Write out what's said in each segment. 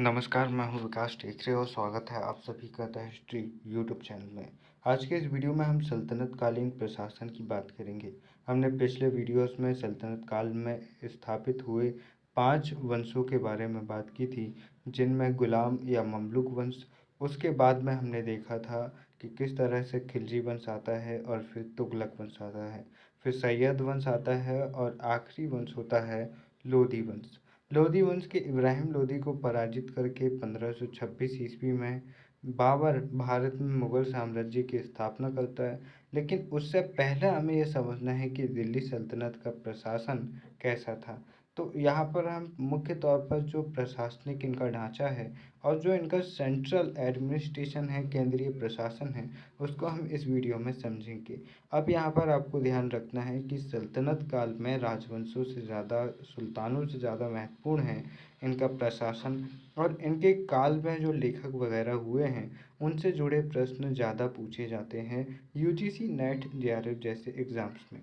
नमस्कार, मैं हूं विकास टेकरे और स्वागत है आप सभी का द हिस्ट्री यूट्यूब चैनल में। आज के इस वीडियो में हम सल्तनत कालीन प्रशासन की बात करेंगे। हमने पिछले वीडियोस में सल्तनत काल में स्थापित हुए 5 वंशों के बारे में बात की थी, जिनमें गुलाम या ममलूक वंश, उसके बाद में हमने देखा था कि किस तरह से खिलजी वंश आता है और फिर तुगलक वंश आता है, फिर सैयद वंश आता है और आखिरी वंश होता है लोधी वंश। लोधी वंश के इब्राहिम लोधी को पराजित करके 1526 ईस्वी में बाबर भारत में मुगल साम्राज्य की स्थापना करता है। लेकिन उससे पहले हमें यह समझना है कि दिल्ली सल्तनत का प्रशासन कैसा था। तो यहाँ पर हम मुख्य तौर पर जो प्रशासनिक इनका ढांचा है और जो इनका सेंट्रल एडमिनिस्ट्रेशन है, केंद्रीय प्रशासन है, उसको हम इस वीडियो में समझेंगे। अब यहाँ पर आपको ध्यान रखना है कि सल्तनत काल में राजवंशों से ज़्यादा, सुल्तानों से ज़्यादा महत्वपूर्ण है इनका प्रशासन, और इनके काल में जो लेखक वगैरह हुए हैं उनसे जुड़े प्रश्न ज़्यादा पूछे जाते हैं यूजीसी नेट जेआरएफ जैसे एग्ज़ाम्स में।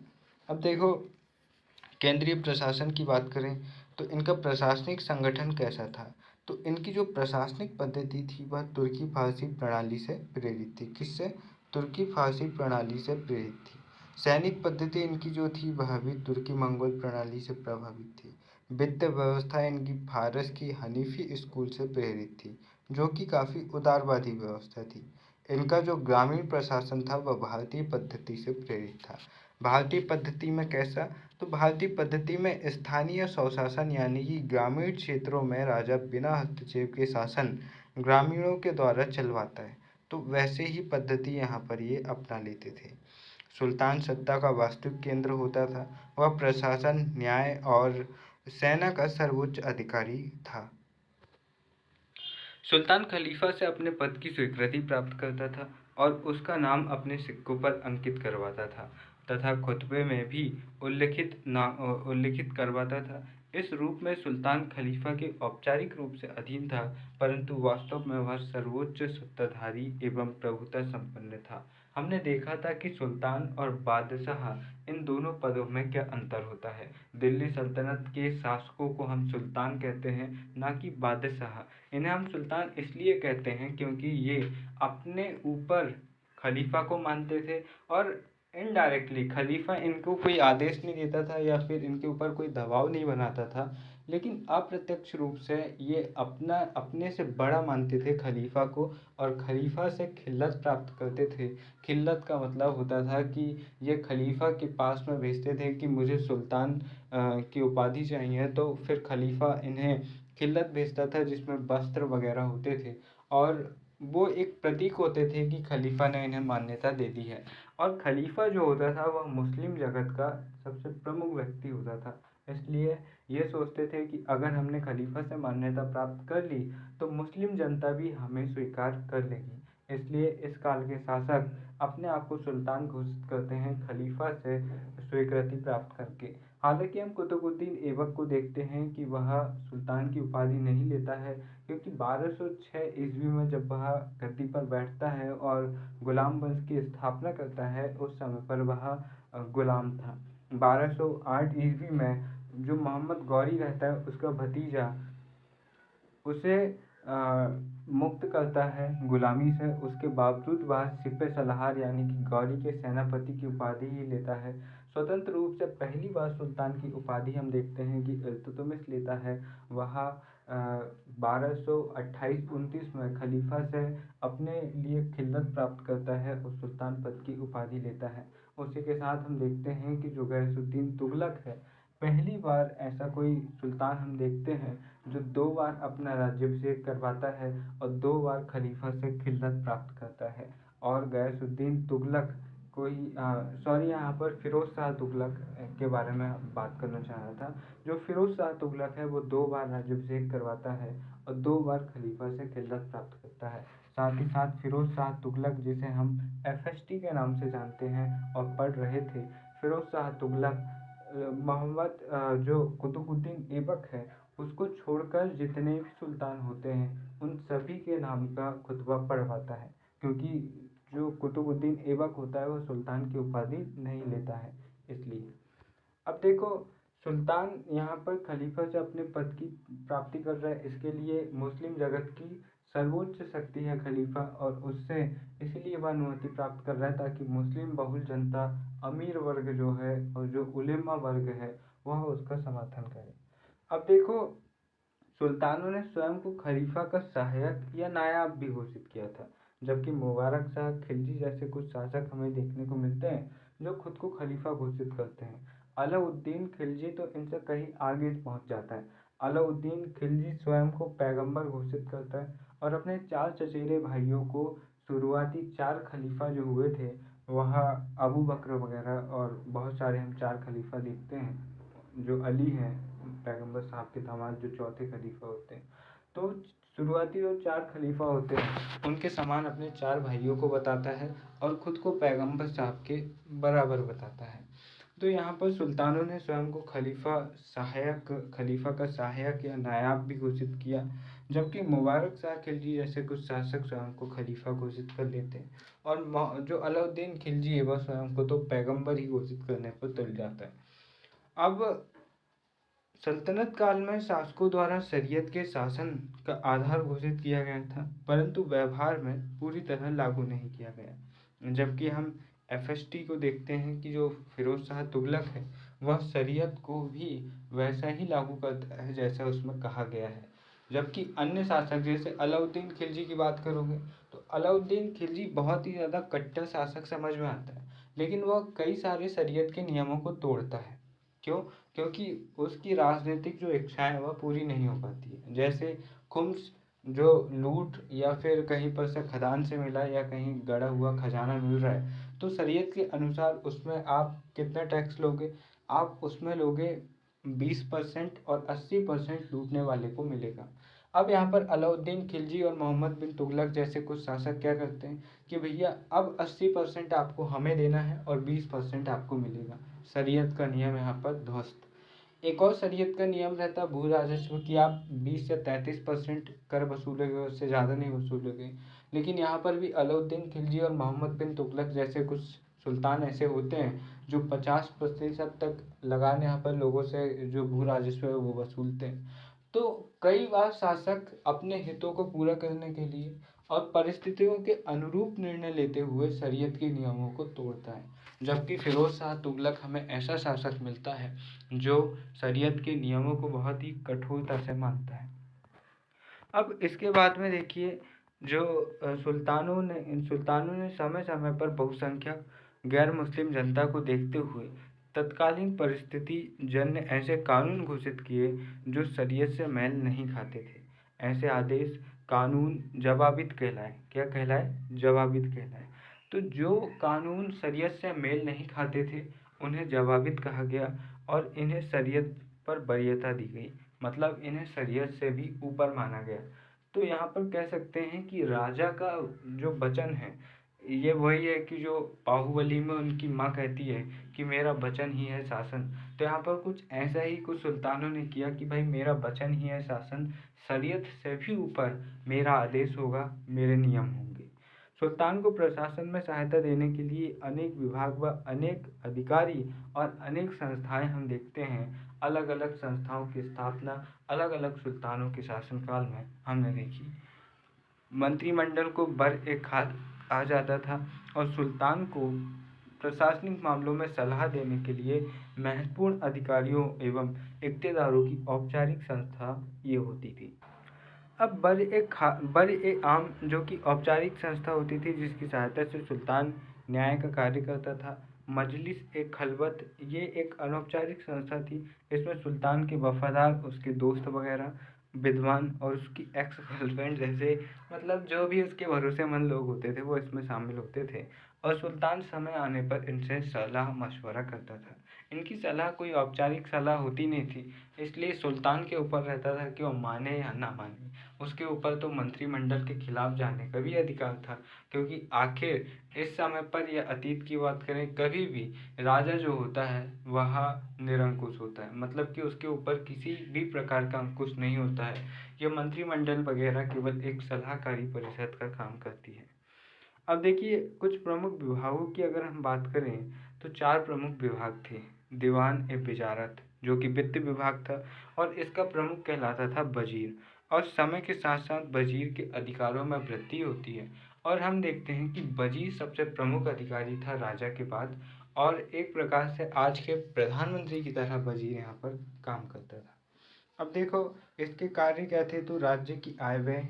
अब देखो, केंद्रीय प्रशासन की बात करें तो इनका प्रशासनिक संगठन कैसा था। तो इनकी जो प्रशासनिक पद्धति थी वह तुर्की फारसी प्रणाली से प्रेरित थी। किससे? तुर्की फारसी प्रणाली से प्रेरित थी। सैनिक पद्धति इनकी जो थी वह भी तुर्की मंगोल प्रणाली से प्रभावित थी। वित्त व्यवस्था इनकी फारस की हनीफी स्कूल से प्रेरित थी, जो कि काफ़ी उदारवादी व्यवस्था थी। इनका जो ग्रामीण प्रशासन था वह भारतीय पद्धति से प्रेरित था। भारतीय पद्धति में कैसा? तो भारतीय पद्धति में स्थानीय स्वशासन यानी कि ग्रामीण क्षेत्रों में राजा बिना हस्तक्षेप के शासन ग्रामीणों के द्वारा चलवाता है। तो वैसे ही पद्धति यहाँ पर ये अपना लेते थे। सुल्तान सत्ता का वास्तविक केंद्र होता था। वह प्रशासन, न्याय और सेना का सर्वोच्च अधिकारी था। सुल्तान खलीफा से अपने पद की स्वीकृति प्राप्त करता था और उसका नाम अपने सिक्कों पर अंकित करवाता था तथा खुतबे में भी उल्लिखित करवाता था। इस रूप में सुल्तान खलीफा के औपचारिक रूप से अधीन था, परंतु वास्तव में वह सर्वोच्च सत्ताधारी एवं प्रभुता संपन्न था। हमने देखा था कि सुल्तान और बादशाह, इन दोनों पदों में क्या अंतर होता है। दिल्ली सल्तनत के शासकों को हम सुल्तान कहते हैं, ना कि बादशाह। इन्हें हम सुल्तान इसलिए कहते हैं क्योंकि ये अपने ऊपर खलीफा को मानते थे और इनडायरेक्टली खलीफा इनको कोई आदेश नहीं देता था या फिर इनके ऊपर कोई दबाव नहीं बनाता था, लेकिन अप्रत्यक्ष रूप से ये अपने से बड़ा मानते थे खलीफा को और खलीफा से खिल्लत प्राप्त करते थे। खिल्लत का मतलब होता था कि ये खलीफा के पास में भेजते थे कि मुझे सुल्तान की उपाधि चाहिए, तो फिर खलीफा इन्हें खिल्लत भेजता था जिसमें वस्त्र वगैरह होते थे और वो एक प्रतीक होते थे कि खलीफा ने इन्हें मान्यता दे दी है। और खलीफा जो होता था वह मुस्लिम जगत का सबसे प्रमुख व्यक्ति होता था, इसलिए ये सोचते थे कि अगर हमने खलीफा से मान्यता प्राप्त कर ली तो मुस्लिम जनता भी हमें स्वीकार कर लेगी। इसलिए इस काल के शासक अपने आप को सुल्तान घोषित करते हैं खलीफा से स्वीकृति प्राप्त करके। हालांकि हम कुतुबुद्दीन ऐबक को देखते हैं कि वह सुल्तान की उपाधि नहीं लेता है, क्योंकि 1206 ईस्वी में जब वह गद्दी पर बैठता है और गुलाम वंश की स्थापना करता है, उस समय पर वह गुलाम था। 1208 ईस्वी में जो मोहम्मद गौरी रहता है उसका भतीजा उसे मुक्त करता है गुलामी से। उसके बावजूद वह सिपह सलार यानी कि गौरी के सेनापति की उपाधि ही लेता है। स्वतंत्र रूप से पहली बार सुल्तान की उपाधि हम देखते हैं कि इल्तुतमिश लेता है। वह 1228-29 में खलीफा से अपने लिए खिल्लत प्राप्त करता है और सुल्तान पद की उपाधि लेता है। उसी के साथ हम देखते हैं कि जो गैसुद्दीन तुगलक है, पहली बार ऐसा कोई सुल्तान हम देखते हैं जो 2 बार अपना राज्याभिषेक करवाता है और 2 बार खलीफा से खिल्लत प्राप्त करता है। और गैसुद्दीन तुगलक यहाँ पर फिरोज शाह तुगलक के बारे में बात करना चाह रहा था। जो फिरोज शाह तुगलक है वो 2 बार राज्याभिषेक करवाता है और 2 बार खलीफा से खिल्लत प्राप्त करता है। साथ ही साथ फिरोज शाह तुगलक, जिसे हम एफएसटी के नाम से जानते हैं और पढ़ रहे थे, फिरोज शाह तुगलक मोहम्मद जो कुतुबुद्दीन ऐबक है उसको छोड़कर जितने भी सुल्तान होते हैं उन सभी के नाम का खुतबा पढ़वाता है, क्योंकि जो कुतुबुद्दीन ऐबक होता है वह सुल्तान की उपाधि नहीं लेता है इसलिए। अब देखो, सुल्तान यहाँ पर खलीफा से अपने पद की प्राप्ति कर रहा है, इसके लिए मुस्लिम जगत की सर्वोच्च शक्ति है खलीफा, और उससे इसीलिए वह अनुमति प्राप्त कर रहा है ताकि मुस्लिम बहुल जनता, अमीर वर्ग जो है और जो उलेमा वर्ग है वह उसका समर्थन करे। अब देखो, सुल्तानों ने स्वयं को खलीफा का सहायक या नायाब भी घोषित किया था, जबकि मुबारक शाह खिलजी जैसे कुछ शासक हमें देखने को मिलते हैं जो खुद को खलीफा घोषित करते हैं। अलाउद्दीन खिलजी तो इनसे कहीं आगे पहुंच जाता है। अलाउद्दीन खिलजी स्वयं को पैगंबर घोषित करता है और अपने 4 चचेरे भाइयों को, शुरुआती 4 खलीफा जो हुए थे वह अबू बकर वगैरह, और बहुत सारे हम 4 खलीफा देखते हैं जो अली हैं पैगंबर साहब के दामाद, जो चौथे खलीफा होते हैं। तो शुरुआती जो 4 खलीफा होते हैं उनके समान अपने 4 भाइयों को बताता है और खुद को पैगंबर साहब के बराबर बताता है। तो यहाँ पर सुल्तानों ने स्वयं को खलीफा का सहायक या नायाब भी घोषित किया, जबकि मुबारक शाह खिलजी जैसे कुछ शासक स्वयं को खलीफा घोषित कर लेते हैं, और जो अलाउद्दीन खिलजी है वह स्वयं को तो पैगंबर ही घोषित करने पर तुल जाता है। अब सल्तनत काल में शासकों द्वारा शरीयत के शासन का आधार घोषित किया गया था, परंतु व्यवहार में पूरी तरह लागू नहीं किया गया। जबकि हम एफएसटी को देखते हैं कि जो फिरोज शाह तुगलक है वह शरीयत को भी वैसा ही लागू करता है जैसा उसमें कहा गया है। जबकि अन्य शासक जैसे अलाउद्दीन खिलजी की बात करोगे तो अलाउद्दीन खिलजी बहुत ही ज़्यादा कट्टर शासक समझ में आता है, लेकिन वह कई सारे शरीयत के नियमों को तोड़ता है। क्यों? क्योंकि उसकी राजनीतिक जो इच्छाएं है वह पूरी नहीं हो पाती है। जैसे खुम्स जो लूट या फिर कहीं पर से खदान से मिला या कहीं गड़ा हुआ खजाना मिल रहा है, तो शरीयत के अनुसार उसमें आप कितना टैक्स लोगे? आप उसमें लोगे 20% और 80% लूटने वाले को मिलेगा। अब यहाँ पर अलाउद्दीन खिलजी और मोहम्मद बिन तुगलक जैसे कुछ शासक क्या करते हैं कि भैया अब 80% आपको हमें देना है और 20% आपको मिलेगा। शरीयत का नियम यहाँ पर ध्वस्त। एक और शरीयत का नियम रहता है भू राजस्व की, आप 20 या 33% कर वसूलोगे, उससे ज़्यादा नहीं वसूलोगे। लेकिन यहाँ पर भी अलाउद्दीन खिलजी और मोहम्मद बिन तुगलक जैसे कुछ सुल्तान ऐसे होते हैं जो 50% तक लगान यहाँ पर लोगों से जो भू राजस्व है वो वसूलते हैं। तो कई बार शासक अपने हितों को पूरा करने के लिए और परिस्थितियों के अनुरूप निर्णय लेते हुए शरीयत के नियमों को तोड़ता है, जबकि फिरोज शाह तुगलक हमें ऐसा शासक मिलता है जो शरीयत के नियमों को बहुत ही कठोरता से मानता है। अब इसके बाद में देखिए, जो सुल्तानों ने समय समय पर बहुसंख्यक गैर मुस्लिम जनता को देखते हुए तत्कालीन परिस्थिति जन्य ऐसे कानून घोषित किए जो शरीयत से मेल नहीं खाते थे। ऐसे आदेश कानून जवाबित कहलाए। क्या कहलाए? जवाबित कहलाए। तो जो कानून शरीयत से मेल नहीं खाते थे उन्हें जवाबित कहा गया और इन्हें शरीयत पर वरीयता दी गई, मतलब इन्हें शरीयत से भी ऊपर माना गया। तो यहाँ पर कह सकते हैं कि राजा का जो वचन है ये वही है कि जो बाहुबली में उनकी माँ कहती है कि मेरा वचन ही है शासन। तो यहाँ पर कुछ ऐसा ही कुछ सुल्तानों ने किया कि भाई मेरा वचन ही है शासन, शरीयत से भी ऊपर मेरा आदेश होगा, मेरे नियम होंगे। सुल्तान को प्रशासन में सहायता देने के लिए अनेक विभाग व अनेक अधिकारी और अनेक संस्थाएं हम देखते हैं। अलग अलग संस्थाओं की स्थापना अलग अलग सुल्तानों के शासनकाल में हमने देखी। मंत्रिमंडल को बर-ए-खाद कहा जाता था और सुल्तान को प्रशासनिक मामलों में सलाह देने के लिए महत्वपूर्ण अधिकारियों एवं इक्तेदारों की औपचारिक संस्था ये होती थी। अब बर-ए-आम जो कि औपचारिक संस्था होती थी जिसकी सहायता से सुल्तान न्याय का कार्य करता था। मजलिस-ए-खलवत ये एक अनौपचारिक संस्था थी। इसमें सुल्तान के वफादार, उसके दोस्त वगैरह, विद्वान और उसकी एक्स गर्लफ्रेंड जैसे, मतलब जो भी उसके भरोसेमंद लोग होते थे वो इसमें शामिल होते थे और सुल्तान समय आने पर इनसे सलाह मशवरा करता था। इनकी सलाह कोई औपचारिक सलाह होती नहीं थी, इसलिए सुल्तान के ऊपर रहता था कि वो माने या ना माने। उसके ऊपर तो मंत्रिमंडल के खिलाफ जाने का भी अधिकार था, क्योंकि आखिर इस समय पर या अतीत की बात करें, कभी भी राजा जो होता है वह निरंकुश होता है, मतलब कि उसके ऊपर किसी भी प्रकार का अंकुश नहीं होता है। यह मंत्रिमंडल वगैरह केवल एक सलाहकारी परिषद का काम करती है। अब देखिए, कुछ प्रमुख विभागों की अगर हम बात करें तो 4 प्रमुख विभाग थे। दीवान ए वजारत, जो कि वित्त विभाग था, और इसका प्रमुख कहलाता था वजीर। और समय के साथ साथ वजीर के अधिकारों में वृद्धि होती है, और हम देखते हैं कि वजीर सबसे प्रमुख अधिकारी था राजा के बाद, और एक प्रकार से आज के प्रधानमंत्री की तरह वजीर यहाँ पर काम करता था। अब देखो, इसके कार्य क्या थे, तो राज्य की आय व्यय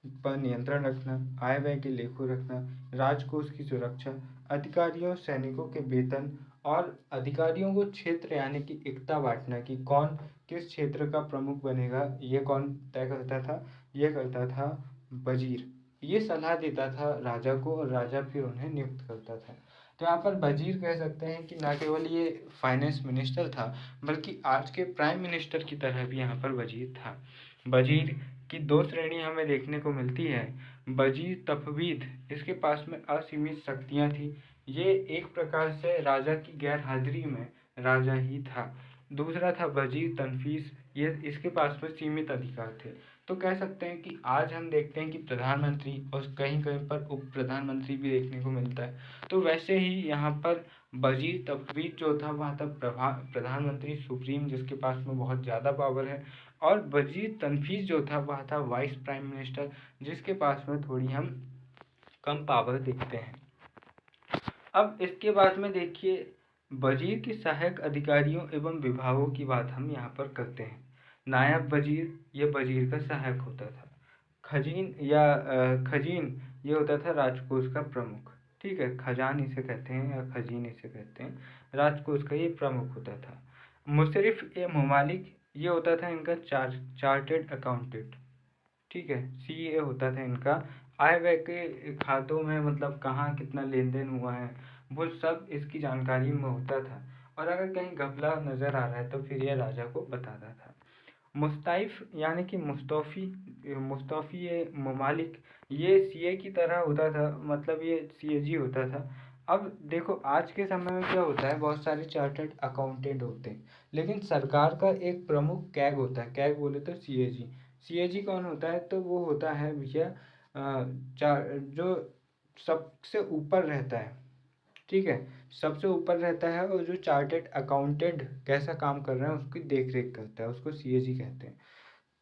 पर नियंत्रण रखना, आय व्यय के लेखों रखना, राजकोष की सुरक्षा, अधिकारियों सैनिकों के वेतन, और अधिकारियों को क्षेत्र यानी कि एकता बांटना कि कौन किस क्षेत्र का प्रमुख बनेगा, ये कौन तय करता था, ये करता था वजीर। ये सलाह देता था राजा को, और राजा फिर उन्हें नियुक्त करता था। तो यहाँ पर वजीर कह सकते हैं कि न केवल ये फाइनेंस मिनिस्टर था, बल्कि आज के प्राइम मिनिस्टर की तरह भी यहाँ पर वजीर था। वजीर की दो श्रेणी हमें देखने को मिलती है। वजीर तफवीद, इसके पास में असीमित शक्तियाँ थी, ये एक प्रकार से राजा की गैर हाजिरी में राजा ही था। दूसरा था वजीर तनफीस, ये इसके पास में सीमित अधिकार थे। तो कह सकते हैं कि आज हम देखते हैं कि प्रधानमंत्री और कहीं कहीं पर उप प्रधानमंत्री भी देखने को मिलता है। तो वैसे ही यहाँ पर वजीर तफवीज जो था वह था प्रधानमंत्री सुप्रीम, जिसके पास में बहुत ज़्यादा पावर है, और वजीर तनफीस जो था वह था वाइस प्राइम मिनिस्टर, जिसके पास में थोड़ी हम कम पावर देखते हैं। अब इसके बाद में देखिए, वजीर के सहायक अधिकारियों एवं विभागों की बात हम यहाँ पर करते हैं। नायब वजीर, ये वजीर का सहायक होता था। खजीन ये होता था राजकोष का प्रमुख। ठीक है, खजान इसे कहते हैं या खजीन इसे कहते हैं, राजकोष का ये प्रमुख होता था। मुशरिफ ए ममालिक, ये होता था इनका चार्टेड अकाउंटेंट। ठीक है, सीए होता था इनका, आय व्यय के खातों में मतलब कहाँ कितना लेन देन हुआ है वो सब इसकी जानकारी में होता था, और अगर कहीं घपला नज़र आ रहा है तो फिर यह राजा को बताता था। मुस्तैफ यानी कि मुस्तौफ़ी ये ममालिक, ये सीए की तरह होता था, मतलब ये सीएजी होता था। अब देखो, आज के समय में क्या होता है, बहुत सारे चार्टर्ड अकाउंटेंट होते हैं, लेकिन सरकार का एक प्रमुख कैग होता है, कैग बोले तो सीएजी। सीएजी कौन होता है, तो वो होता है भैया जो सबसे ऊपर रहता है। ठीक है, सबसे ऊपर रहता है, और जो चार्टेड अकाउंटेंट कैसा काम कर रहे हैं उसकी देख रेख करता है, उसको सीएजी कहते हैं।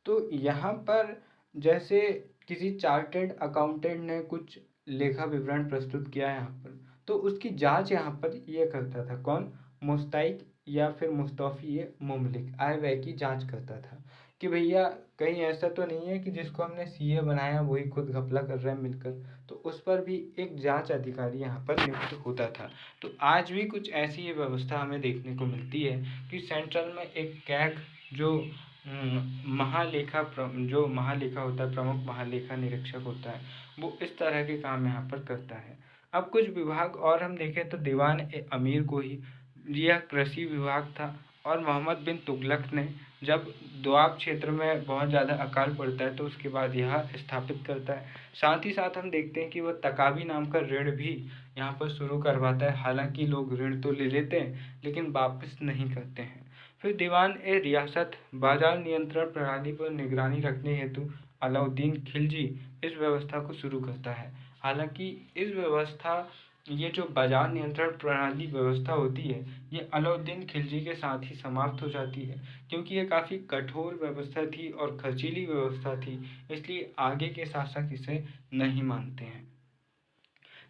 तो यहाँ पर जैसे किसी चार्टेड अकाउंटेंट ने कुछ लेखा विवरण प्रस्तुत किया है यहाँ पर, तो उसकी जांच यहाँ पर ये करता था कौन, मुस्तैक या फिर मुस्तौफ़ी ये मुमलिक, आय व्यय की जांच करता था कि भैया कहीं ऐसा तो नहीं है कि जिसको हमने सीए बनाया वही खुद घपला कर रहा है मिलकर। तो उस पर भी एक जांच अधिकारी यहाँ पर नियुक्त होता था। तो आज भी कुछ ऐसी ये व्यवस्था हमें देखने को मिलती है कि सेंट्रल में एक कैग जो जो महालेखा होता है, प्रमुख महालेखा निरीक्षक होता है, वो इस तरह के काम यहाँ पर करता है। अब कुछ विभाग और हम देखें तो दीवान ए अमीर को ही, यह कृषि विभाग था, और मोहम्मद बिन तुगलक ने जब दोआब क्षेत्र में बहुत ज़्यादा अकाल पड़ता है तो उसके बाद यह स्थापित करता है। साथ ही साथ हम देखते हैं कि वह तकावी नाम का ऋण भी यहाँ पर शुरू करवाता है। हालांकि लोग ऋण तो ले लेते हैं लेकिन वापस नहीं करते हैं। फिर दीवान ए रियासत, बाजार नियंत्रण प्रणाली पर निगरानी रखने हेतु अलाउद्दीन खिलजी इस व्यवस्था को शुरू करता है। हालांकि इस व्यवस्था, ये जो बाजार नियंत्रण प्रणाली व्यवस्था होती है, ये अलाउद्दीन खिलजी के साथ ही समाप्त हो जाती है, क्योंकि ये काफ़ी कठोर व्यवस्था थी और खर्चीली व्यवस्था थी, इसलिए आगे के शासक इसे नहीं मानते हैं।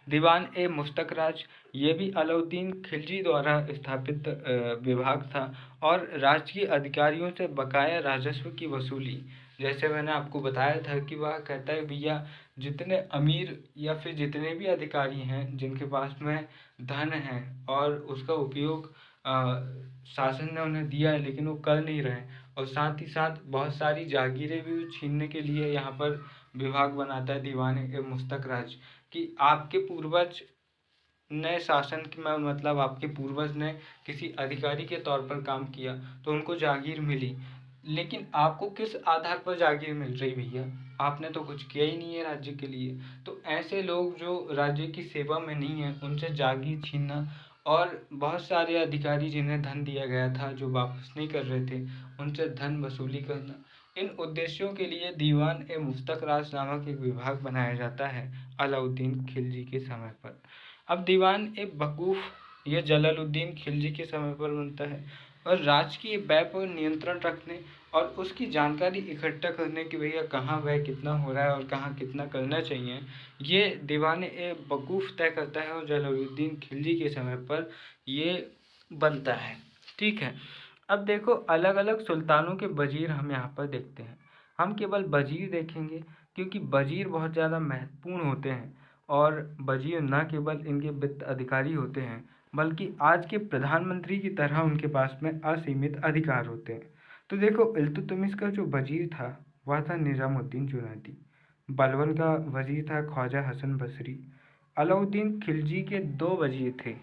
दीवान ए मुस्तकराज, ये भी अलाउद्दीन खिलजी द्वारा स्थापित विभाग था, और राजकीय अधिकारियों से बकाया राजस्व की वसूली। जैसे मैंने आपको बताया था कि वह कहता है भैया जितने अमीर या फिर जितने भी अधिकारी हैं जिनके पास में धन है और उसका उपयोग शासन ने उन्हें दिया है लेकिन वो कर नहीं रहे, और साथ ही साथ बहुत सारी जागीरें भी छीनने के लिए यहाँ पर विभाग बनाता है दीवान ए मुस्तकराज, कि आपके पूर्वज ने शासन की मतलब आपके पूर्वज ने किसी अधिकारी के तौर पर काम किया तो उनको जागीर मिली, लेकिन आपको किस आधार पर जागीर मिल रही भैया, आपने तो कुछ किया ही नहीं है राज्य के लिए। तो ऐसे लोग जो राज्य की सेवा में नहीं है उनसे जागीर छीनना, और बहुत सारे अधिकारी जिन्हें धन दिया गया था जो वापस नहीं कर रहे थे उनसे धन वसूली करना, इन उद्देश्यों के लिए दीवान ए मुस्तकराज नामक एक विभाग बनाया जाता है अलाउद्दीन खिलजी के समय पर। अब दीवान ए वकूफ़, ये जलालुद्दीन खिलजी के समय पर बनता है, और राजकीय व्यय पर नियंत्रण रखने और उसकी जानकारी इकट्ठा करने कि भैया कहाँ व्यय कितना हो रहा है और कहाँ कितना करना चाहिए, ये दीवान ए वकूफ़ तय करता है और जलालुद्दीन खिलजी के समय पर ये बनता है। ठीक है। अब देखो अलग अलग सुल्तानों के वजीर हम यहाँ पर देखते हैं। हम केवल वजीर देखेंगे क्योंकि वजीर बहुत ज़्यादा महत्वपूर्ण होते हैं और वजीर न केवल इनके वित्त अधिकारी होते हैं बल्कि आज के प्रधानमंत्री की तरह उनके पास में असीमित अधिकार होते हैं। तो देखो इल्तुतमिश का जो वजीर था वह था निज़ामुद्दीन जुनैदी। बलबन का वजीर था ख्वाजा हसन बसरी। अलाउद्दीन खिलजी के दो वजीर थे,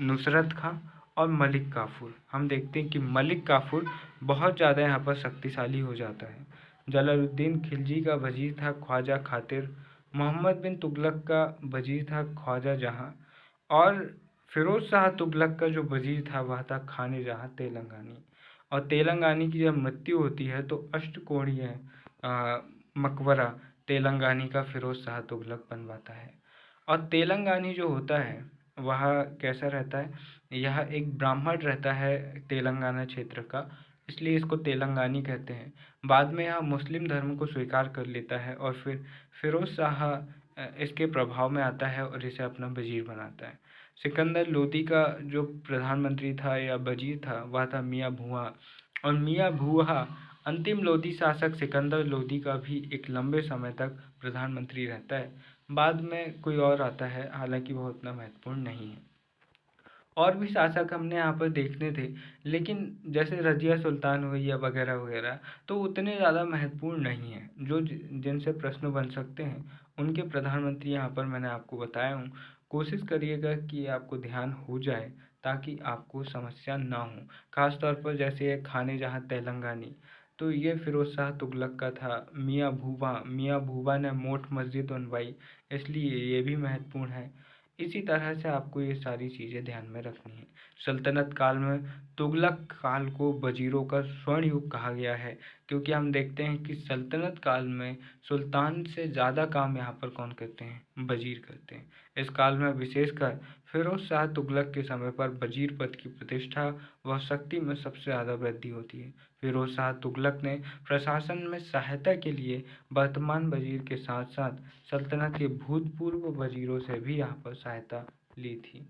नुसरत खां और मलिक काफूर। हम देखते हैं कि मलिक काफूर बहुत ज़्यादा यहाँ पर शक्तिशाली हो जाता है। जलालुद्दीन खिलजी का वजीर था ख्वाजा खातिर। मोहम्मद बिन तुगलक का वजीर था ख्वाजा जहाँ और फिरोज शाह तुगलक का जो वजीर था वह था खान जहाँ तेलंगानी। और तेलंगानी की जब मृत्यु होती है तो अष्टकोणीय मकबरा तेलंगानी का फिरोज शाह तुगलक बनवाता है। और तेलंगानी जो होता है वह कैसा रहता है, यह एक ब्राह्मण रहता है तेलंगाना क्षेत्र का, इसलिए इसको तेलंगानी कहते हैं। बाद में यह मुस्लिम धर्म को स्वीकार कर लेता है और फिर फिरोज शाह इसके प्रभाव में आता है और इसे अपना वजीर बनाता है। सिकंदर लोदी का जो प्रधानमंत्री था या वजीर था वह था मियाँ भूआ। और मियाँ भूआ अंतिम लोधी शासक सिकंदर लोदी का भी एक लंबे समय तक प्रधानमंत्री रहता है। बाद में कोई और आता है, हालांकि वह उतना महत्वपूर्ण नहीं है। और भी शासक हमने यहाँ पर देखने थे, लेकिन जैसे रजिया सुल्तान हुई या वगैरह वगैरह तो उतने ज़्यादा महत्वपूर्ण नहीं है। जो जिनसे प्रश्न बन सकते हैं उनके प्रधानमंत्री यहाँ पर मैंने आपको बताया हूँ। कोशिश करिएगा कि आपको ध्यान हो जाए ताकि आपको समस्या ना हो। खास तौर पर जैसे ये खाने जहाँ तेलंगानी, तो ये फिरोज शाह तुगलक का था। मियाँ भूबा ने मोट मस्जिद बनवाई, इसलिए ये भी महत्वपूर्ण है। इसी तरह से आपको ये सारी चीज़ें ध्यान में रखनी है। सल्तनत काल में तुगलक काल को वजीरों का स्वर्ण युग कहा गया है क्योंकि हम देखते हैं कि सल्तनत काल में सुल्तान से ज़्यादा काम यहाँ पर कौन करते हैं, वजीर करते हैं। इस काल में विशेषकर फिरोज शाह तुगलक के समय पर वजीर पद की प्रतिष्ठा व शक्ति में सबसे ज़्यादा वृद्धि होती है। फिरोज शाह तुगलक ने प्रशासन में सहायता के लिए वर्तमान वजीर के साथ साथ सल्तनत के भूतपूर्व वजीरों से भी यहाँ पर सहायता ली थी।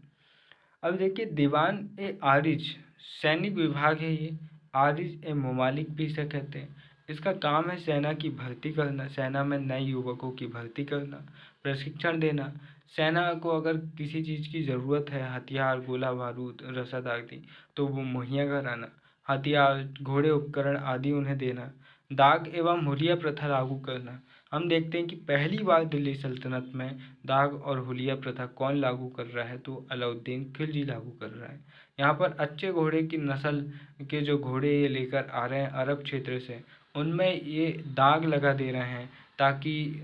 अब देखिए दीवान ए आरिज सैनिक विभाग है ये। आरिज ए ममालिक भी इसे कहते हैं। इसका काम है सेना की भर्ती करना, सेना में नए युवकों की भर्ती करना, प्रशिक्षण देना। सेना को अगर किसी चीज़ की ज़रूरत है, हथियार, गोला बारूद, रसद आदि, तो वो मुहैया कराना, हथियार, घोड़े, उपकरण आदि उन्हें देना, दाग एवं हुलिया प्रथा लागू करना। हम देखते हैं कि पहली बार दिल्ली सल्तनत में दाग और हुलिया प्रथा कौन लागू कर रहा है, तो अलाउद्दीन खिलजी लागू कर रहा है। यहाँ पर अच्छे घोड़े की नस्ल के जो घोड़े ये लेकर आ रहे हैं अरब क्षेत्र से, उनमें ये दाग लगा दे रहे हैं ताकि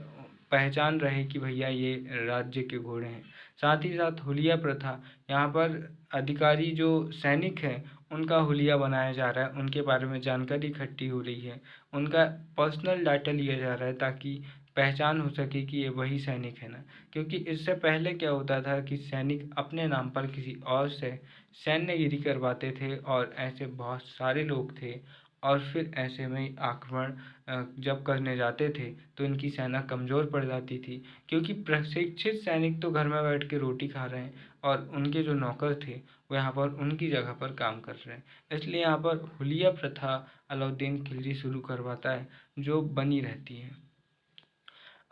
पहचान रहे कि भैया ये राज्य के घोड़े हैं। साथ ही साथ हुलिया प्रथा, यहाँ पर अधिकारी जो सैनिक हैं उनका हुलिया बनाया जा रहा है, उनके बारे में जानकारी इकट्ठी हो रही है, उनका पर्सनल डाटा लिया जा रहा है ताकि पहचान हो सके कि ये वही सैनिक है ना। क्योंकि इससे पहले क्या होता था कि सैनिक अपने नाम पर किसी और से सैन्यगिरी करवाते थे और ऐसे बहुत सारे लोग थे और फिर ऐसे में आक्रमण जब करने जाते थे तो इनकी सेना कमज़ोर पड़ जाती थी क्योंकि प्रशिक्षित सैनिक तो घर में बैठ के रोटी खा रहे हैं और उनके जो नौकर थे वो यहाँ पर उनकी जगह पर काम कर रहे हैं। इसलिए यहाँ पर हुलिया प्रथा अलाउद्दीन खिलजी शुरू करवाता है जो बनी रहती है।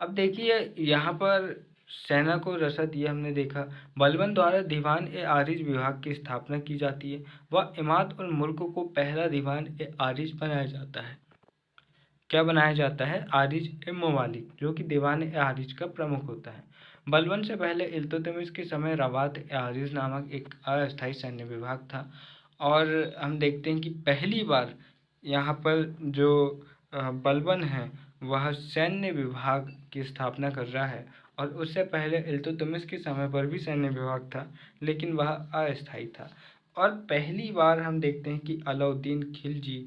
अब देखिए यहाँ पर सेना को रसद ये हमने देखा। बलबन द्वारा दीवान ए आरिज विभाग की स्थापना की जाती है। वह इमाद और मुल्क को पहला दीवान ए आरिज बनाया जाता है। क्या बनाया जाता है, आरिज ए ममालिक, जो कि दीवान ए आरिज का प्रमुख होता है। बलबन से पहले इल्तुतमिश के समय रवात ए आरिज नामक एक अस्थायी सैन्य विभाग था और हम देखते हैं कि पहली बार यहाँ पर जो बलबन है वह सैन्य विभाग की स्थापना कर रहा है। और उससे पहले इल्तुतमिश के समय पर भी सैन्य विभाग था लेकिन वह अस्थायी था। और पहली बार हम देखते हैं कि अलाउद्दीन खिलजी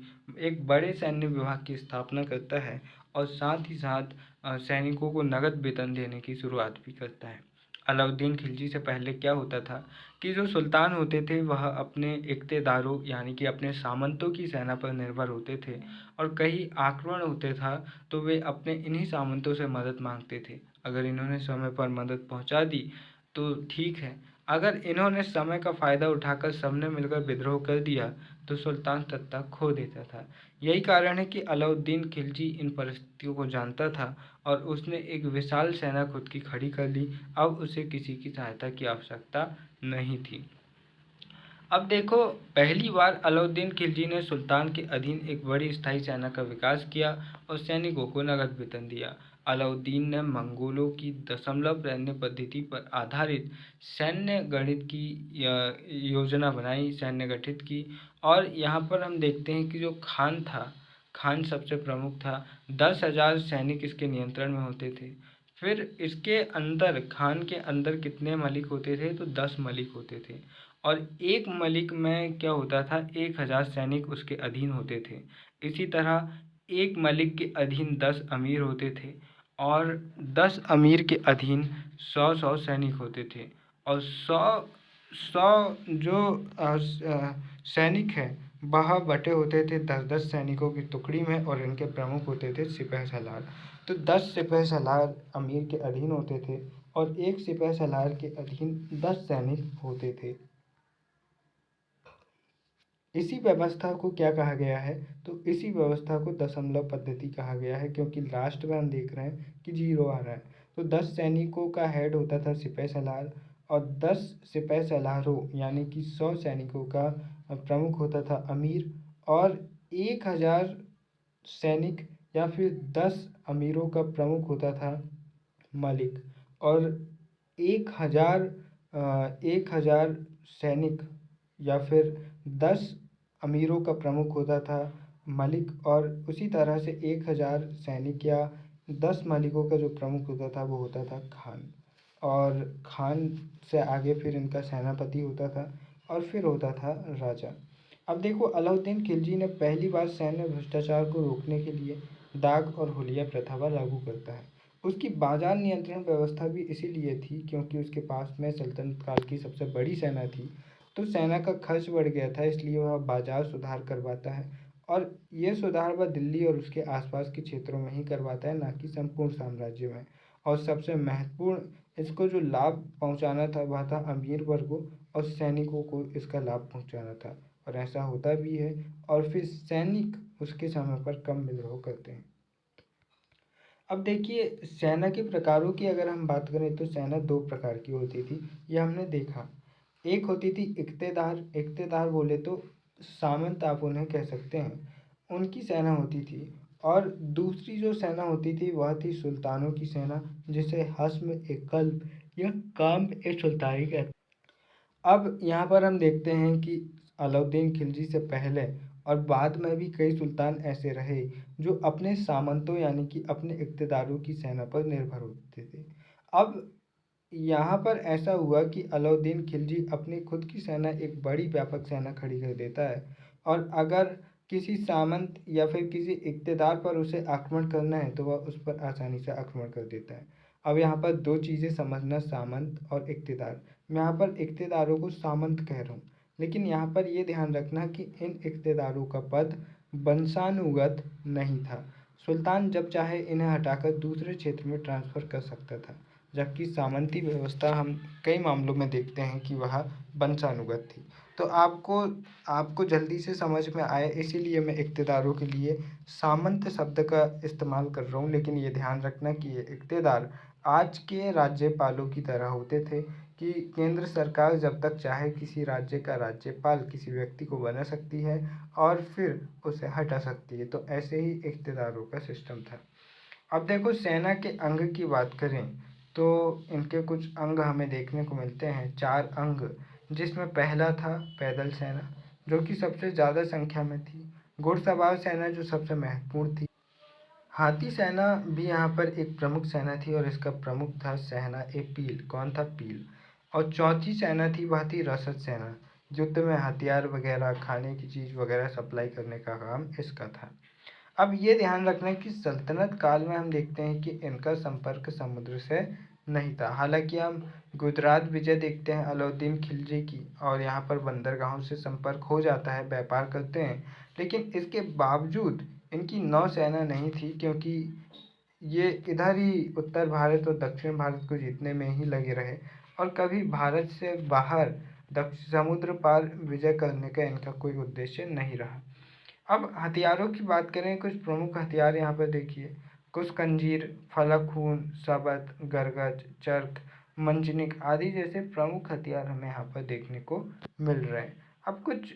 एक बड़े सैन्य विभाग की स्थापना करता है और साथ ही साथ सैनिकों को नगद वेतन देने की शुरुआत भी करता है। अलाउद्दीन खिलजी से पहले क्या होता था कि जो सुल्तान होते थे वह अपने इक़्तेदारों यानी कि अपने सामंतों की सेना पर निर्भर होते थे, और कहीं आक्रमण होते था तो वे अपने इन्हीं सामंतों से मदद मांगते थे। अगर इन्होंने समय पर मदद पहुंचा दी तो ठीक है, अगर इन्होंने समय का फ़ायदा उठाकर सबने मिलकर विद्रोह कर दिया तो सुल्तान सत्ता खो देता था। यही कारण है कि अलाउद्दीन खिलजी इन परिस्थितियों को जानता था और उसने एक विशाल सेना खुद की खड़ी कर ली। अब उसे किसी की सहायता की आवश्यकता नहीं थी। अब देखो, पहली बार अलाउद्दीन खिलजी ने सुल्तान के अधीन एक बड़ी स्थायी सेना का विकास किया और सैनिकों को नगद वेतन दिया। अलाउद्दीन ने मंगोलों की दशमलव सैन्य पद्धति पर आधारित सैन्य गणित की योजना बनाई, सैन्य गठित की, और यहाँ पर हम देखते हैं कि जो खान था, खान सबसे प्रमुख था। 10,000 सैनिक इसके नियंत्रण में होते थे। फिर इसके अंदर, खान के अंदर कितने मलिक होते थे, तो 10 मलिक होते थे, और एक मलिक में क्या होता था, 1,000 सैनिक उसके अधीन होते थे। इसी तरह एक मलिक के अधीन 10 अमीर होते थे, और 10 अमीर के अधीन 100-100 सैनिक होते थे, और 100 जो सैनिक हैं वह बटे होते थे 10-10 सैनिकों की टुकड़ी में, और इनके प्रमुख होते थे सिपह सलार। तो 10 सिपह सलार अमीर के अधीन होते थे और एक सिपह सलार के अधीन 10 सैनिक होते थे। इसी व्यवस्था को क्या कहा गया है, तो इसी व्यवस्था को दशमलव पद्धति कहा गया है, क्योंकि लास्ट में हम देख रहे हैं कि 0 आ रहा है। तो 10 सैनिकों का हेड होता था सिपह सलार, और 10 सिपह सलारों यानी कि 100 सैनिकों का प्रमुख होता था अमीर, और 1,000 सैनिक या फिर 10 अमीरों का प्रमुख होता था मलिक, और 1,000 सैनिक या फिर 10 अमीरों का प्रमुख होता था मलिक, और उसी तरह से 1,000 सैनिक या 10 मलिकों का जो प्रमुख होता था वो होता था खान, और खान से आगे फिर इनका सेनापति होता था, और फिर होता था राजा। अब देखो, अलाउद्दीन खिलजी ने पहली बार सैन्य भ्रष्टाचार को रोकने के लिए दाग और हुलिया प्रथा लागू करता है। उसकी बाजार नियंत्रण व्यवस्था भी इसीलिए थी क्योंकि उसके पास में सल्तनत काल की सबसे बड़ी सेना थी, तो सेना का खर्च बढ़ गया था, इसलिए वह बाजार सुधार करवाता है, और ये सुधार वह दिल्ली और उसके आसपास के क्षेत्रों में ही करवाता है, ना कि संपूर्ण साम्राज्य में। और सबसे महत्वपूर्ण इसको जो लाभ पहुंचाना था वह था अमीर वर्गों और सैनिकों को इसका लाभ पहुंचाना था, और ऐसा होता भी है, और फिर सैनिक उसके समय पर कम विद्रोह करते हैं। अब देखिए, सेना के प्रकारों की अगर हम बात करें तो सेना 2 प्रकार की होती थी, यह हमने देखा। एक होती थी इक़्तेदार, इक़्तेदार बोले तो सामंत आप उन्हें कह सकते हैं, उनकी सेना होती थी, और दूसरी जो सेना होती थी वह थी सुल्तानों की सेना, जिसे हस्म ए कल्ब या काम ए सुल्तानी कहते। अब यहाँ पर हम देखते हैं कि अलाउद्दीन खिलजी से पहले और बाद में भी कई सुल्तान ऐसे रहे जो अपने सामंतों यानी कि अपने इक़्तेदारों की सेना पर निर्भर होते थे। अब यहाँ पर ऐसा हुआ कि अलाउद्दीन खिलजी अपनी खुद की सेना, एक बड़ी व्यापक सेना खड़ी कर देता है, और अगर किसी सामंत या फिर किसी इक़्तेदार पर उसे आक्रमण करना है तो वह उस पर आसानी से आक्रमण कर देता है। अब यहाँ पर 2 चीज़ें समझना, सामंत और इक़्तेदार। मैं यहाँ पर इक़्तेदारों को सामंत कह रहा हूँ, लेकिन यहाँ पर ये ध्यान रखना कि इन इक़्तेदारों का पद वंशानुगत नहीं था। सुल्तान जब चाहे इन्हें हटाकर दूसरे क्षेत्र में ट्रांसफ़र कर सकता था, जबकि सामंती व्यवस्था हम कई मामलों में देखते हैं कि वह वंशानुगत थी। तो आपको जल्दी से समझ में आए, इसीलिए मैं इक़्तेदारों के लिए सामंत शब्द का इस्तेमाल कर रहा हूँ, लेकिन ये ध्यान रखना कि ये इक़्तेदार आज के राज्यपालों की तरह होते थे कि केंद्र सरकार जब तक चाहे किसी राज्य का राज्यपाल किसी व्यक्ति को बना सकती है और फिर उसे हटा सकती है। तो ऐसे ही इक़्तेदारों का सिस्टम था। अब देखो, सेना के अंग की बात करें तो इनके कुछ अंग हमें देखने को मिलते हैं, 4 अंग, जिसमें पहला था पैदल सेना, जो कि सबसे ज़्यादा संख्या में थी। घुड़सवार सेना जो सबसे महत्वपूर्ण थी। हाथी सेना भी यहाँ पर एक प्रमुख सेना थी, और इसका प्रमुख था सेना ए पील। कौन था? पील। और चौथी सेना थी वह थी रसद सेना, युद्ध में हथियार वगैरह, खाने की चीज़ वगैरह सप्लाई करने का काम इसका था। अब ये ध्यान रखना कि सल्तनत काल में हम देखते हैं कि इनका संपर्क समुद्र से नहीं था। हालांकि हम गुजरात विजय देखते हैं अलाउद्दीन खिलजी की, और यहाँ पर बंदरगाहों से संपर्क हो जाता है, व्यापार करते हैं, लेकिन इसके बावजूद इनकी नौसेना नहीं थी, क्योंकि ये इधर ही उत्तर भारत और दक्षिण भारत को जीतने में ही लगे रहे, और कभी भारत से बाहर दक्षिण समुद्र पार विजय करने का इनका कोई उद्देश्य नहीं रहा। अब हथियारों की बात करें, कुछ प्रमुख हथियार यहाँ पर देखिए। कुछ कंजीर, फलक खून, सबत, गरगच, चर्क, मंजनिक आदि जैसे प्रमुख हथियार हमें यहाँ पर देखने को मिल रहे हैं। अब कुछ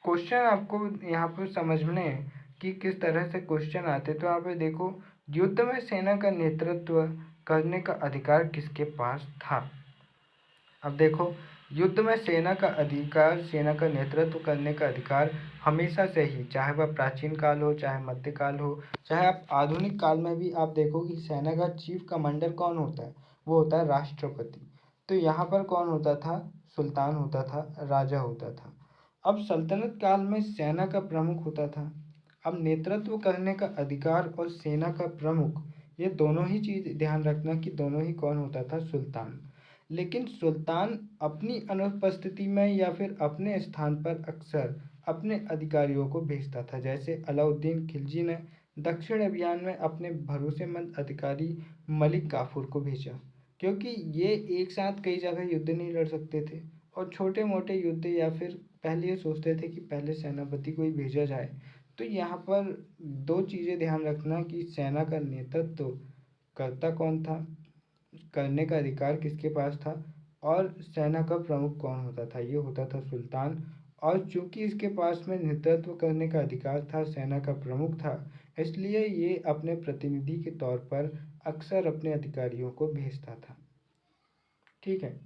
क्वेश्चन आपको यहाँ पर समझने हैं कि किस तरह से क्वेश्चन आते, तो यहाँ पे देखो, युद्ध में सेना का नेतृत्व करने का अधिकार किसके पास था। अब देखो, युद्ध में सेना का अधिकार, सेना का नेतृत्व करने का अधिकार हमेशा से ही, चाहे वह प्राचीन काल हो, चाहे मध्यकाल हो, चाहे आप आधुनिक काल में भी आप देखो कि सेना का चीफ कमांडर कौन होता है, वो होता है राष्ट्रपति। तो यहाँ पर कौन होता था, सुल्तान होता था, राजा होता था। अब सल्तनत काल में सेना का प्रमुख होता था। अब नेतृत्व करने का अधिकार और सेना का प्रमुख, ये दोनों ही चीज़ ध्यान रखना कि दोनों ही कौन होता था, सुल्तान। लेकिन सुल्तान अपनी अनुपस्थिति में या फिर अपने स्थान पर अक्सर अपने अधिकारियों को भेजता था। जैसे अलाउद्दीन खिलजी ने दक्षिण अभियान में अपने भरोसेमंद अधिकारी मलिक काफूर को भेजा, क्योंकि ये एक साथ कई जगह युद्ध नहीं लड़ सकते थे, और छोटे मोटे युद्ध या फिर पहले ये सोचते थे कि पहले सेनापति को ही भेजा जाए। तो यहाँ पर दो चीज़ें ध्यान रखना कि सेना का नेतृत्व करता कौन था, करने का अधिकार किसके पास था, और सेना का प्रमुख कौन होता था, ये होता था सुल्तान। और चूंकि इसके पास में नेतृत्व करने का अधिकार था, सेना का प्रमुख था, इसलिए ये अपने प्रतिनिधि के तौर पर अक्सर अपने अधिकारियों को भेजता था। ठीक है।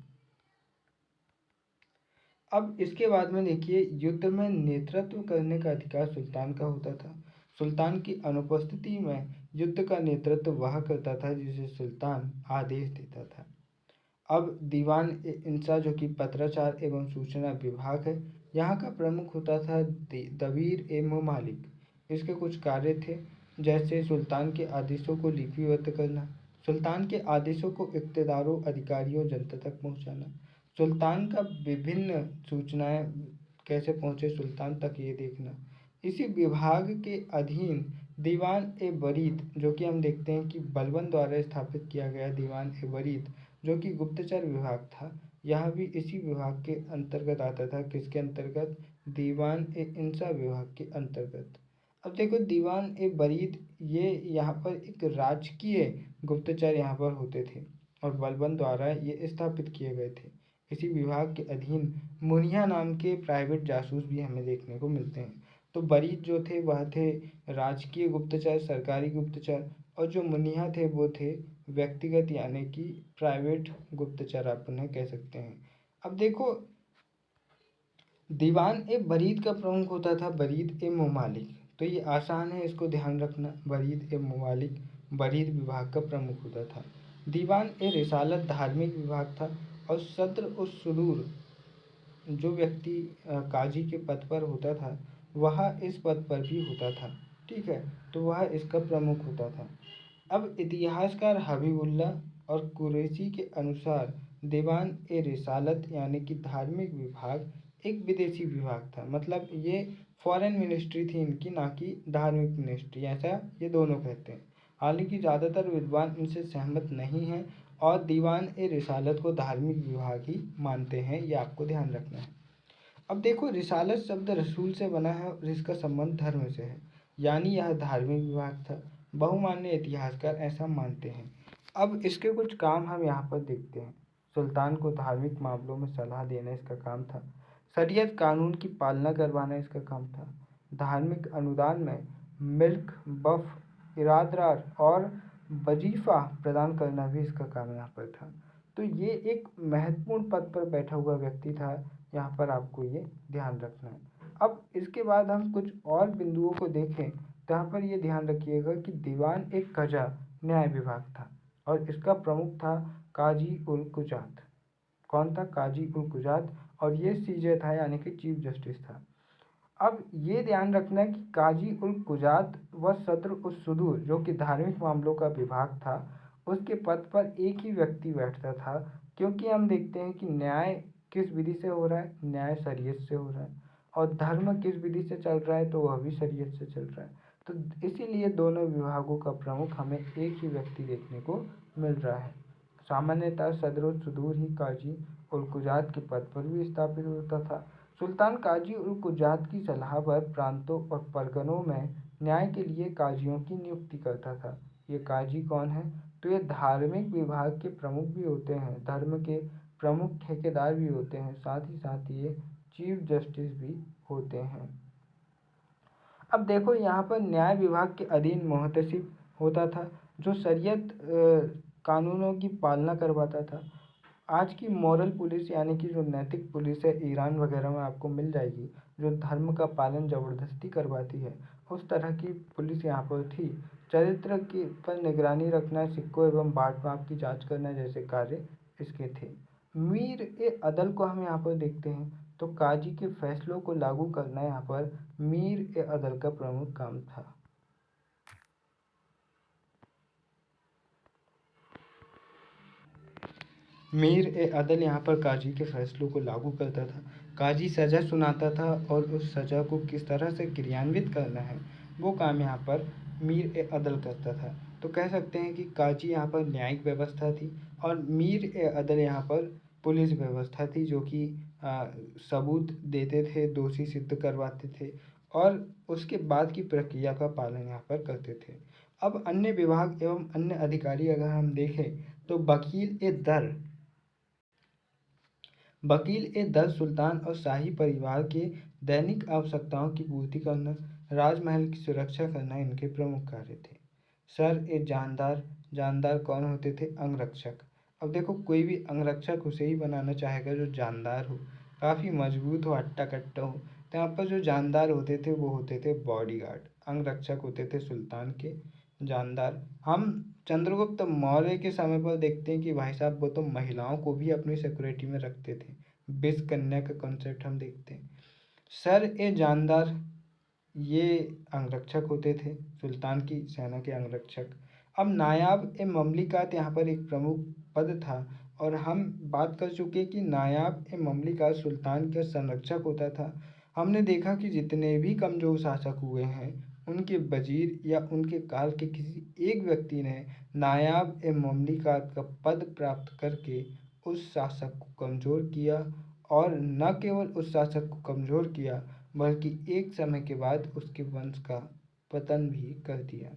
अब इसके बाद में देखिए, युद्ध में नेतृत्व करने का अधिकार सुल्तान का होता था। सुल्तान की अनुपस्थिति में युद्ध का नेतृत्व वह करता था जिसे सुल्तान आदेश देता था। अब दीवान इंसा, जो कि पत्राचार एवं सूचना विभाग है, यहाँ का प्रमुख होता था दबीर ए ममालिक। इसके कुछ कार्य थे, जैसे सुल्तान के आदेशों को लिपिबद्ध करना, सुल्तान के आदेशों को इक़्तिदारों, अधिकारियों, जनता तक पहुँचाना, सुल्तान का विभिन्न सूचनाएं कैसे पहुँचे सुल्तान तक ये देखना। इसी विभाग के अधीन दीवान ए वरीद, जो कि हम देखते हैं कि बलबन द्वारा स्थापित किया गया दीवान ए वरीद, जो कि गुप्तचर विभाग था, यह भी इसी विभाग के अंतर्गत आता था। किसके अंतर्गत, दीवान ए इंसा विभाग के अंतर्गत। अब देखो, दीवान ए बरीद, ये यहाँ पर एक राजकीय गुप्तचर यहाँ पर होते थे, और बलबन द्वारा ये स्थापित किए गए थे। इसी विभाग के अधीन मुनिया नाम के प्राइवेट जासूस भी हमें देखने को मिलते हैं। तो बरीद जो थे वह थे राजकीय गुप्तचर, सरकारी गुप्तचर, और जो मुनिया थे वो थे व्यक्तिगत यानी कि प्राइवेट गुप्तचर, आप उन्हें कह सकते हैं। अब देखो, दीवान ए बरीद का प्रमुख होता था बरीद ए ममालिक। तो ये आसान है, इसको ध्यान रखना, बरीद ए ममालिक बरीद विभाग का प्रमुख होता था। दीवान ए रिसालत धार्मिक विभाग था, और सद्र उस सुदूर, जो व्यक्ति काजी के पद पर होता था वह इस पद पर भी होता था। ठीक है, तो वह इसका प्रमुख होता था। अब इतिहासकार हबीबुल्ला और कुरैशी के अनुसार दीवान ए रिसालत यानी कि धार्मिक विभाग एक विदेशी विभाग था। मतलब ये फॉरेन मिनिस्ट्री थी इनकी, ना कि धार्मिक मिनिस्ट्री, ऐसा ये दोनों कहते हैं। हालांकि ज़्यादातर विद्वान इनसे सहमत नहीं हैं, और दीवान ए रिसालत को धार्मिक विभाग ही मानते हैं, ये आपको ध्यान रखना है। अब देखो, रिसालत शब्द रसूल से बना है और इसका संबंध धर्म से है, यानी यह धार्मिक विभाग था। बहुमान्य इतिहासकार ऐसा मानते हैं। अब इसके कुछ काम हम यहाँ पर देखते हैं। सुल्तान को धार्मिक मामलों में सलाह देना इसका काम था। शरीयत कानून की पालना करवाना इसका काम था। धार्मिक अनुदान में मिल्क, बफ, इरादरार और वजीफ़ा प्रदान करना भी इसका काम यहाँ पर था। तो ये एक महत्वपूर्ण पद पर बैठा हुआ व्यक्ति था, यहाँ पर आपको ये ध्यान रखना है। अब इसके बाद हम कुछ और बिंदुओं को देखें, तो यहाँ पर ये ध्यान रखिएगा कि दीवान एक कजा न्याय विभाग था, और इसका प्रमुख था काजी उल कुजात। कौन था, काजी उल कुजात, और ये सीजे था यानी कि चीफ जस्टिस था। अब ये ध्यान रखना है कि काजी उल कुजात व सद्र उस सुदूर, जो कि धार्मिक मामलों का विभाग था, उसके पद पर एक ही व्यक्ति बैठता था, क्योंकि हम देखते हैं कि न्याय किस विधि से हो रहा है, न्याय शरीयत से हो रहा है, और धर्म किस विधि से चल रहा है, तो वह भी शरीयत से चल रहा है। तो इसीलिए दोनों विभागों का प्रमुख हमें एक ही व्यक्ति देखने को मिल रहा है। सामान्यतः सदर सुदूर ही काजी उल कुजात के पद पर भी स्थापित होता था। सुल्तान काजी उल कुजात की सलाह पर प्रांतों और परगनों में न्याय के लिए काजियों की नियुक्ति करता था। ये काजी कौन है? तो ये धार्मिक विभाग के प्रमुख भी होते हैं, धर्म के प्रमुख ठेकेदार भी होते हैं, साथ ही साथ ये चीफ जस्टिस भी होते हैं। अब देखो यहाँ पर न्याय विभाग के अधीन मोहतसिब होता था, जो शरीयत कानूनों की पालना करवाता था। आज की मॉरल पुलिस यानी कि जो नैतिक पुलिस है ईरान वगैरह में आपको मिल जाएगी, जो धर्म का पालन ज़बरदस्ती करवाती है, उस तरह की पुलिस यहाँ पर थी। चरित्र की पर निगरानी रखना, सिक्कों एवं बाट माप की जांच करना जैसे कार्य इसके थे। मीर ए अदल को हम यहाँ पर देखते हैं, तो काजी के फैसलों को लागू करना यहाँ पर मीर ए अदल का प्रमुख काम था। मीर ए अदल यहाँ पर काजी के फैसलों को लागू करता था। काजी सज़ा सुनाता था और उस सज़ा को किस तरह से क्रियान्वित करना है, वो काम यहाँ पर मीर ए अदल करता था। तो कह सकते हैं कि काजी यहाँ पर न्यायिक व्यवस्था थी और मीर ए अदल यहाँ पर पुलिस व्यवस्था थी, जो कि सबूत देते थे, दोषी सिद्ध करवाते थे और उसके बाद की प्रक्रिया का पालन यहाँ पर करते थे। अब अन्य विभाग एवं अन्य अधिकारी अगर हम देखें तो वकील ए दल सुल्तान और शाही परिवार के दैनिक आवश्यकताओं की पूर्ति करना, राजमहल की सुरक्षा करना इनके प्रमुख कार्य थे। सर ए जानदार, जानदार कौन होते थे? अंगरक्षक। अब देखो कोई भी अंगरक्षक उसे ही बनाना चाहेगा जो जानदार हो, काफ़ी मजबूत हो, हट्टा कट्टा हो। तो यहाँ पर जो जानदार होते थे वो होते थे बॉडीगार्ड, अंगरक्षक होते थे सुल्तान के जानदार। हम चंद्रगुप्त मौर्य के समय पर देखते हैं कि भाई साहब वो तो महिलाओं को भी अपनी सिक्योरिटी में रखते थे। बिस कन्या का कॉन्सेप्ट हम देखते हैं। सर ए जानदार ये अंगरक्षक होते थे, सुल्तान की सेना के अंगरक्षक। अब नायाब ए ममलिकात यहाँ पर एक प्रमुख पद था और हम बात कर चुके कि नायाब ए ममलिकात सुल्तान का संरक्षक होता था। हमने देखा कि जितने भी कमज़ोर शासक हुए हैं, उनके वजीर या उनके काल के किसी एक व्यक्ति ने नायाब ए ममलिकात का पद प्राप्त करके उस शासक को कमज़ोर किया, और न केवल उस शासक को कमज़ोर किया बल्कि एक समय के बाद उसके वंश का पतन भी कर दिया।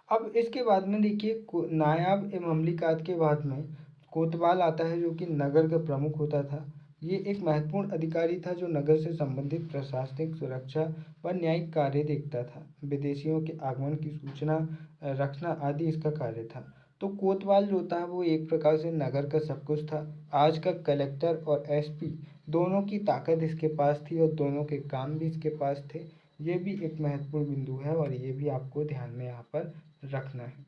अब इसके बाद में देखिए नायाब ए ममलिकात के बाद में कोतवाल आता है, जो कि नगर का प्रमुख होता था। ये एक महत्वपूर्ण अधिकारी था जो नगर से संबंधित प्रशासनिक, सुरक्षा व न्यायिक कार्य देखता था। विदेशियों के आगमन की सूचना रखना आदि इसका कार्य था। तो कोतवाल जो था वो एक प्रकार से नगर का सब कुछ था। आज का कलेक्टर और एसपी दोनों की ताकत इसके पास थी और दोनों के काम भी इसके पास थे। ये भी एक महत्वपूर्ण बिंदु है और ये भी आपको ध्यान में यहाँ पर रखना है।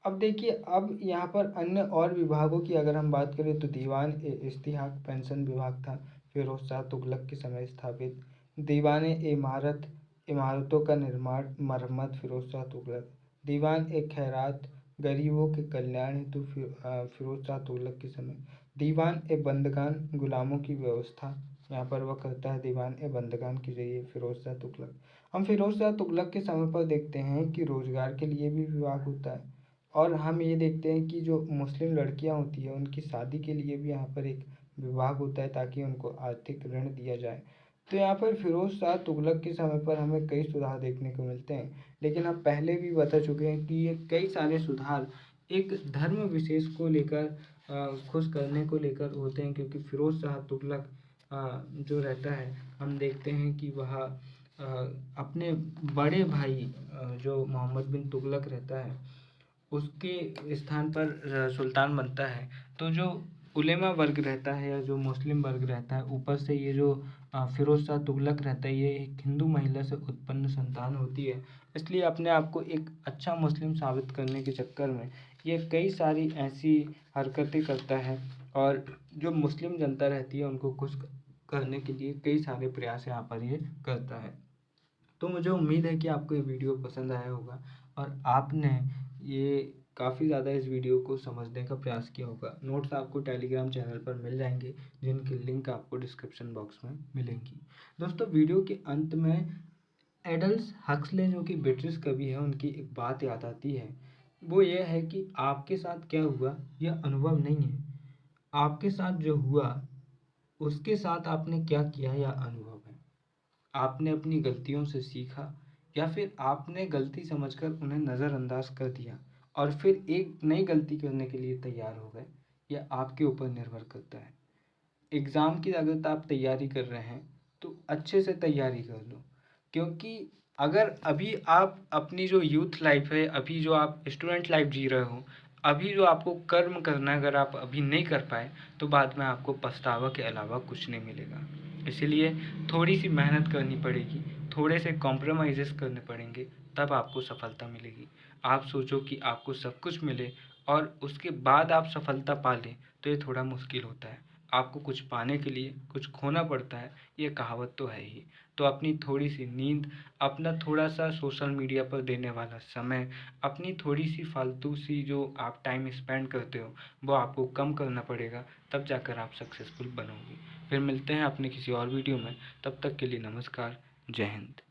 अब देखिए, अब यहाँ पर अन्य और विभागों की अगर हम बात करें तो दीवान ए इस्तिहाक पेंशन विभाग था, फिरोज शाह तुगलक के समय स्थापित। दीवान ए इमारत, इमारतों का निर्माण मरम्मत, फिरोज शाह तुगलक। दीवान ए खैरात, गरीबों के कल्याण हेतु फिरोज शाह तुगलक के समय। दीवान ए बंदगान, गुलामों की व्यवस्था, यहाँ पर वह करता है दीवान ए बंदगान की जरिए फिरोज शाह तुगलक। हम फिरोज शाह तुगलक के समय पर देखते हैं कि रोजगार के लिए भी विभाग होता है, और हम ये देखते हैं कि जो मुस्लिम लड़कियां होती है उनकी शादी के लिए भी यहाँ पर एक विभाग होता है ताकि उनको आर्थिक ऋण दिया जाए। तो यहाँ पर फिरोज शाह तुगलक के समय पर हमें कई सुधार देखने को मिलते हैं, लेकिन हम पहले भी बता चुके हैं कि ये कई सारे सुधार एक धर्म विशेष को लेकर, खुश करने को लेकर होते हैं, क्योंकि फिरोज शाह तुगलक जो रहता है, हम देखते हैं कि वह अपने बड़े भाई जो मोहम्मद बिन तुगलक रहता है उसके स्थान पर सुल्तान बनता है। तो जो उलेमा वर्ग रहता है या जो मुस्लिम वर्ग रहता है, ऊपर से ये जो फिरोज शाह तुगलक रहता है, ये एक हिंदू महिला से उत्पन्न संतान होती है, इसलिए अपने आप को एक अच्छा मुस्लिम साबित करने के चक्कर में ये कई सारी ऐसी हरकतें करता है और जो मुस्लिम जनता रहती है उनको खुश करने के लिए कई सारे प्रयास यहाँ पर ये करता है। तो मुझे उम्मीद है कि आपको ये वीडियो पसंद आया होगा और आपने ये काफ़ी ज़्यादा इस वीडियो को समझने का प्रयास किया होगा। नोट्स आपको टेलीग्राम चैनल पर मिल जाएंगे, जिनकी लिंक आपको डिस्क्रिप्शन बॉक्स में मिलेंगी। दोस्तों, वीडियो के अंत में एडल्स हक्सले जो कि ब्रिटिश कवि है, उनकी एक बात याद आती है। वो ये है कि आपके साथ क्या हुआ यह अनुभव नहीं है, आपके साथ जो हुआ उसके साथ आपने क्या किया यह अनुभव है। आपने अपनी गलतियों से सीखा या फिर आपने गलती समझकर उन्हें नज़रअंदाज कर दिया और फिर एक नई गलती करने के लिए तैयार हो गए, यह आपके ऊपर निर्भर करता है। एग्ज़ाम की अगर आप तैयारी कर रहे हैं तो अच्छे से तैयारी कर लो, क्योंकि अगर अभी आप अपनी जो यूथ लाइफ है, अभी जो आप स्टूडेंट लाइफ जी रहे हो, अभी जो आपको कर्म करना है, अगर आप अभी नहीं कर पाए तो बाद में आपको पछतावा के अलावा कुछ नहीं मिलेगा। इसीलिए थोड़ी सी मेहनत करनी पड़ेगी, थोड़े से कॉम्प्रोमाइज़ेस करने पड़ेंगे, तब आपको सफलता मिलेगी। आप सोचो कि आपको सब कुछ मिले और उसके बाद आप सफलता पा लें, तो ये थोड़ा मुश्किल होता है। आपको कुछ पाने के लिए कुछ खोना पड़ता है, ये कहावत तो है ही। तो अपनी थोड़ी सी नींद, अपना थोड़ा सा सोशल मीडिया पर देने वाला समय, अपनी थोड़ी सी फालतू सी जो आप टाइम स्पेंड करते हो, वो आपको कम करना पड़ेगा, तब जाकर आप सक्सेसफुल बनोगे। फिर मिलते हैं अपने किसी और वीडियो में, तब तक के लिए नमस्कार, जय हिंद।